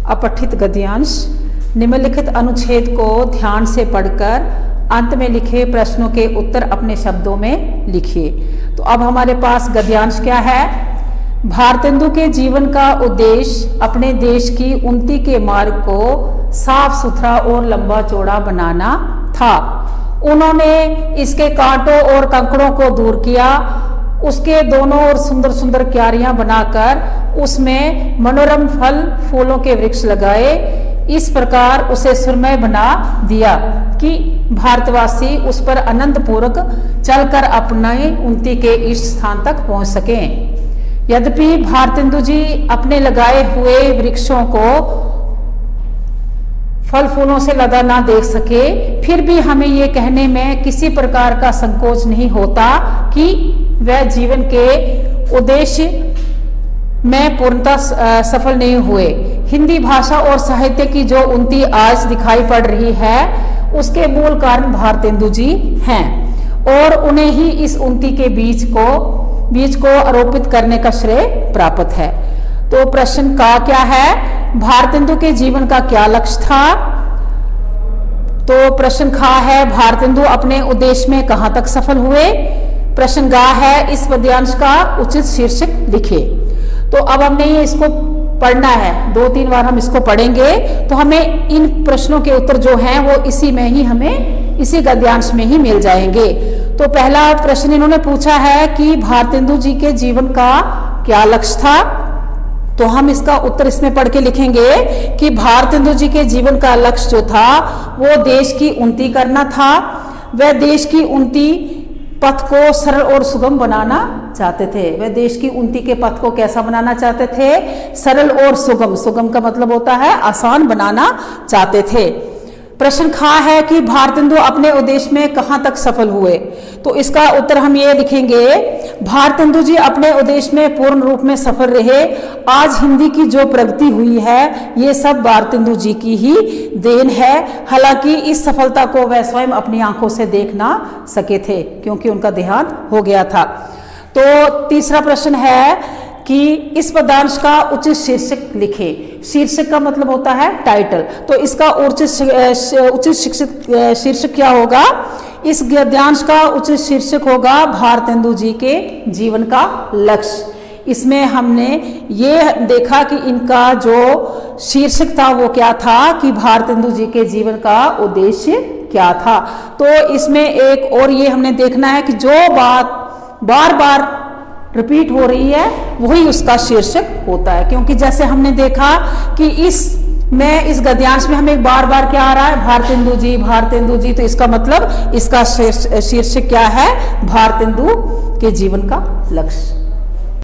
अपठित गद्यांश निम्नलिखित अनुच्छेद को ध्यान से पढ़कर अंत में लिखे प्रश्नों के उत्तर अपने शब्दों में लिखिए। तो अब हमारे पास गद्यांश क्या है? भारतेंदु के जीवन का उद्देश्य अपने देश की उन्नति के मार्ग को साफ सुथरा और लंबा चौड़ा बनाना था। उन्होंने इसके कांटों और कंकड़ों को दूर किया, उसके दोनों ओर सुंदर सुंदर क्यारियां बनाकर उसमें मनोरम फल फूलों के वृक्ष लगाए। इस प्रकार उसे सुरमय बना दिया कि भारतवासी उस पर आनंद पूर्वक चलकर अपने उन्नति के इष्ट स्थान तक पहुंच सकें। यद्यपि भारतेंदु जी अपने लगाए हुए वृक्षों को फल फूलों से लदा ना देख सके, फिर भी हमें ये कहने में किसी प्रकार का संकोच नहीं होता कि वह जीवन के उद्देश्य में पूर्णतः सफल नहीं हुए। हिंदी भाषा और साहित्य की जो उन्नति आज दिखाई पड़ रही है उसके मूल कारण भारतेंदु जी हैं और उन्हें ही इस उन्नति के बीज को आरोपित करने का श्रेय प्राप्त है। तो प्रश्न का क्या है? भारतेंदु के जीवन का क्या लक्ष्य था? तो प्रश्न खा है भारतेंदु अपने उद्देश्य में कहां तक सफल हुए? प्रश्न गा है इस पद्यांश का उचित शीर्षक लिखे। तो अब हमने ये इसको पढ़ना है, 2-3 बार हम इसको पढ़ेंगे तो हमें इन प्रश्नों के उत्तर जो हैं वो इसी गद्यांश में ही मिल जाएंगे। तो पहला प्रश्न इन्होंने पूछा है कि भारतेंदु जी के जीवन का क्या लक्ष्य था। तो हम इसका उत्तर इसमें पढ़ के लिखेंगे कि भारतेंदु जी के जीवन का लक्ष्य जो था वो देश की उन्नति करना था। वह देश की उन्नति पथ को सरल और सुगम बनाना चाहते थे। वह देश की उन्नति के पथ को कैसा बनाना चाहते थे? सरल और सुगम। सुगम का मतलब होता है आसान बनाना चाहते थे। प्रश्न खा है कि भारतेंदु अपने उद्देश्य में कहां तक सफल हुए। तो इसका उत्तर हम ये लिखेंगे, भारतेंदु जी अपने उद्देश्य में पूर्ण रूप में सफल रहे। आज हिंदी की जो प्रगति हुई है ये सब भारतेंदु जी की ही देन है। हालांकि इस सफलता को वह स्वयं अपनी आंखों से देख ना सके थे क्योंकि उनका देहांत हो गया था। तो तीसरा प्रश्न है कि इस पद्यांश का उचित शीर्षक लिखे। शीर्षक का मतलब होता है टाइटल। तो इसका उचित शीर्षक क्या होगा? इस गद्यांश का उचित शीर्षक होगा भारतेंदु जी के जीवन का लक्ष्य। इसमें हमने ये देखा कि इनका जो शीर्षक था वो क्या था कि भारतेंदु जी के जीवन का उद्देश्य क्या था। तो इसमें एक और ये हमने देखना है कि जो बात बार बार रिपीट हो रही है वही उसका शीर्षक होता है। क्योंकि जैसे हमने देखा कि इस गद्यांश में हमें बार बार क्या आ रहा है? भारतेंदु जी। तो इसका मतलब इसका शीर्षक क्या है? भारतेंदु के जीवन का लक्ष्य।